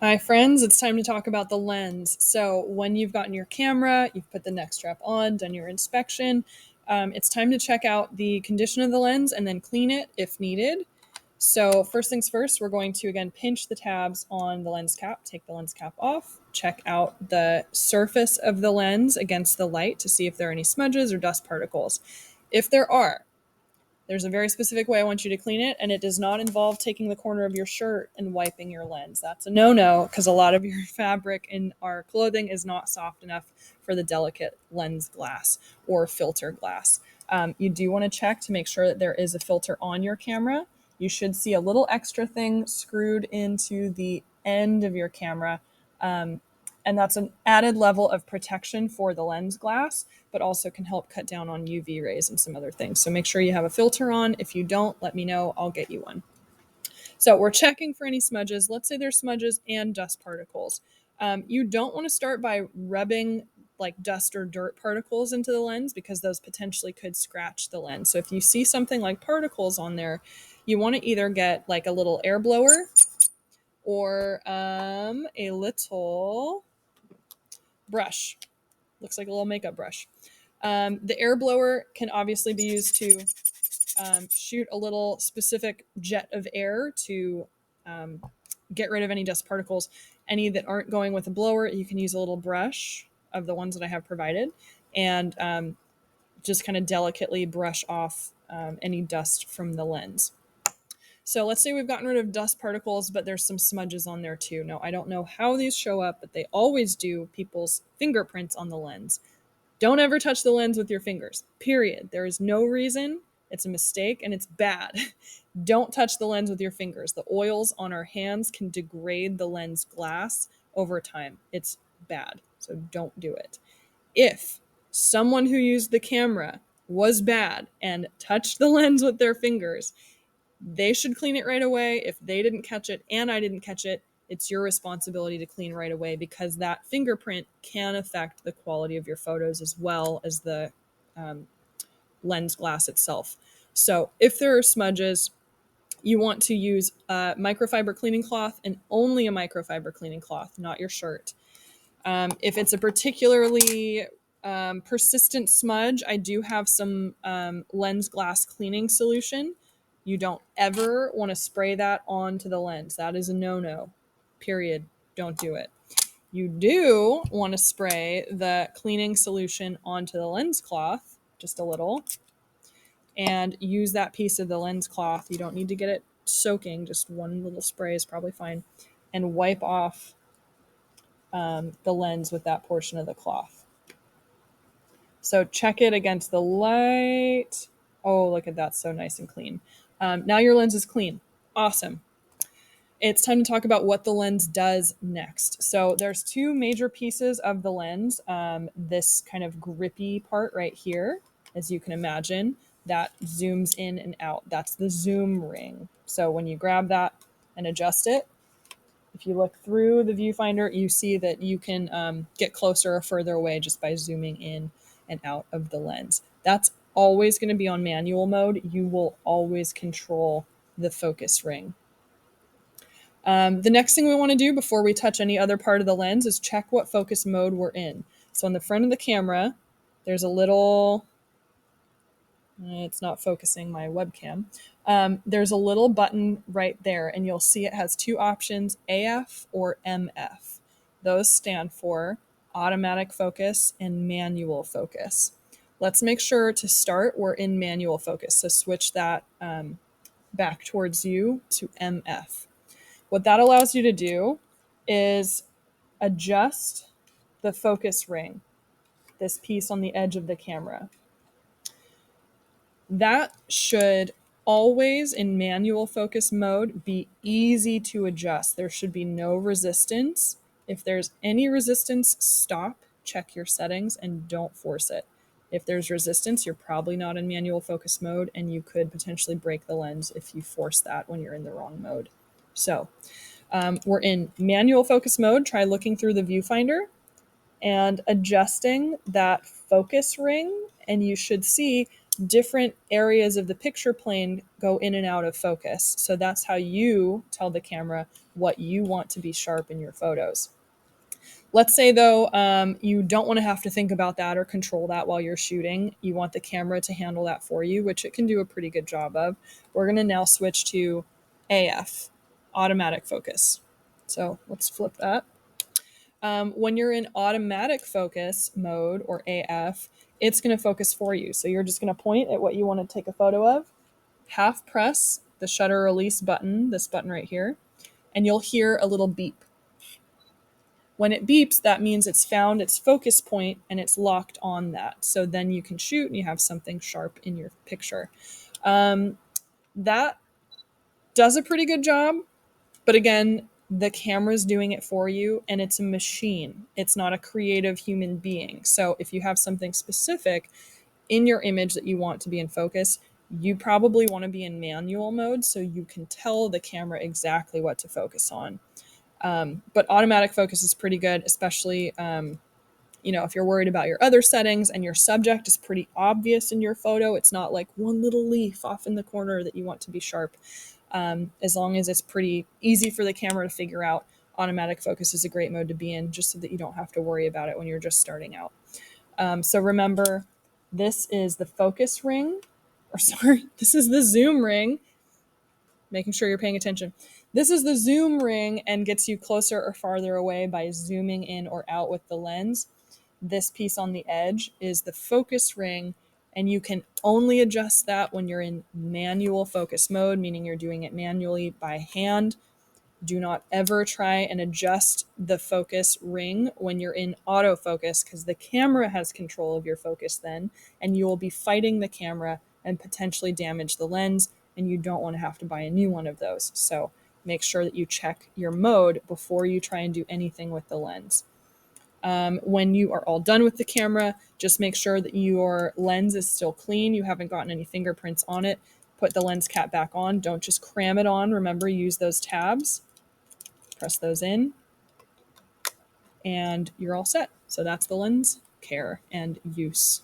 Hi friends, it's time to talk about the lens. So when you've gotten your camera, you've put the neck strap on, done your inspection, it's time to check out the condition of the lens and then clean it if needed. So first things first, we're going to again pinch the tabs on the lens cap, take the lens cap off, check out the surface of the lens against the light to see if there are any smudges or dust particles. If there are, there's a very specific way I want you to clean it, and it does not involve taking the corner of your shirt and wiping your lens. That's a no-no because a lot of your fabric in our clothing is not soft enough for the delicate lens glass or filter glass. You do want to check to make sure that there is a filter on your camera. You should see a little extra thing screwed into the end of your camera. And that's an added level of protection for the lens glass, but also can help cut down on UV rays and some other things. So make sure you have a filter on. If you don't, let me know. I'll get you one. So we're checking for any smudges. Let's say there's smudges and dust particles. You don't want to start by rubbing like dust or dirt particles into the lens because those potentially could scratch the lens. So if you see something like particles on there, you want to either get like a little air blower or a little brush. Looks like a little makeup brush. The air blower can obviously be used to shoot a little specific jet of air to get rid of any dust particles. Any that aren't going with a blower, you can use a little brush of the ones that I have provided and just kind of delicately brush off any dust from the lens. So let's say we've gotten rid of dust particles, but there's some smudges on there too. Now, I don't know how these show up, but they always do people's fingerprints on the lens. Don't ever touch the lens with your fingers, period. There is no reason. It's a mistake and it's bad. Don't touch the lens with your fingers. The oils on our hands can degrade the lens glass over time. It's bad, so don't do it. If someone who used the camera was bad and touched the lens with their fingers, they should clean it right away. If they didn't catch it and I didn't catch it, it's your responsibility to clean right away because that fingerprint can affect the quality of your photos as well as the lens glass itself. So if there are smudges, you want to use a microfiber cleaning cloth and only a microfiber cleaning cloth, not your shirt. If it's a particularly persistent smudge, I do have some lens glass cleaning solution. You don't ever want to spray that onto the lens. That is a no-no, period. Don't do it. You do want to spray the cleaning solution onto the lens cloth, just a little, and use that piece of the lens cloth. You don't need to get it soaking, just one little spray is probably fine, and wipe off the lens with that portion of the cloth. So check it against the light. Oh, look at that. So nice and clean. Now your lens is clean. Awesome. It's time to talk about what the lens does next. So there's two major pieces of the lens. This kind of grippy part right here, as you can imagine, that zooms in and out. That's the zoom ring. So when you grab that and adjust it, if you look through the viewfinder, you see that you can get closer or further away just by zooming in and out of the lens. That's always going to be on manual mode. You will always control the focus ring. The next thing we want to do before we touch any other part of the lens is check what focus mode we're in. So on the front of the camera, there's a little, it's not focusing my webcam. There's a little button right there, and you'll see it has two options, AF or MF. Those stand for automatic focus and manual focus. Let's make sure to start, we're in manual focus. So switch that back towards you to MF. What that allows you to do is adjust the focus ring, this piece on the edge of the camera. That should always, in manual focus mode, be easy to adjust. There should be no resistance. If there's any resistance, stop, check your settings, and don't force it. If there's resistance, you're probably not in manual focus mode, and you could potentially break the lens if you force that when you're in the wrong mode. So we're in manual focus mode. Try looking through the viewfinder and adjusting that focus ring, and you should see different areas of the picture plane go in and out of focus. So that's how you tell the camera what you want to be sharp in your photos. Let's say, though, you don't want to have to think about that or control that while you're shooting. You want the camera to handle that for you, which it can do a pretty good job of. We're going to now switch to AF, automatic focus. So let's flip that. When you're in automatic focus mode, or AF, it's going to focus for you. So you're just going to point at what you want to take a photo of, half press the shutter release button, this button right here, and you'll hear a little beep. When it beeps, that means it's found its focus point and it's locked on that. So then you can shoot and you have something sharp in your picture. That does a pretty good job, but again, the camera's doing it for you, and it's a machine. It's not a creative human being. So if you have something specific in your image that you want to be in focus, you probably want to be in manual mode so you can tell the camera exactly what to focus on. But automatic focus is pretty good, especially if you're worried about your other settings and your subject is pretty obvious in your photo. It's not like one little leaf off in the corner that you want to be sharp. As long as it's pretty easy for the camera to figure out, automatic focus is a great mode to be in, just so that you don't have to worry about it when you're just starting out. So remember, this is the focus ring, this is the zoom ring, making sure you're paying attention. This is the zoom ring and gets you closer or farther away by zooming in or out with the lens. This piece on the edge is the focus ring, and you can only adjust that when you're in manual focus mode, meaning you're doing it manually by hand. Do not ever try and adjust the focus ring when you're in autofocus, because the camera has control of your focus then, and you will be fighting the camera and potentially damage the lens, and you don't want to have to buy a new one of those. So make sure that you check your mode before you try and do anything with the lens. When you are all done with the camera, just make sure that your lens is still clean. You haven't gotten any fingerprints on it. Put the lens cap back on. Don't just cram it on. Remember, use those tabs. Press those in, and you're all set. So that's the lens care and use.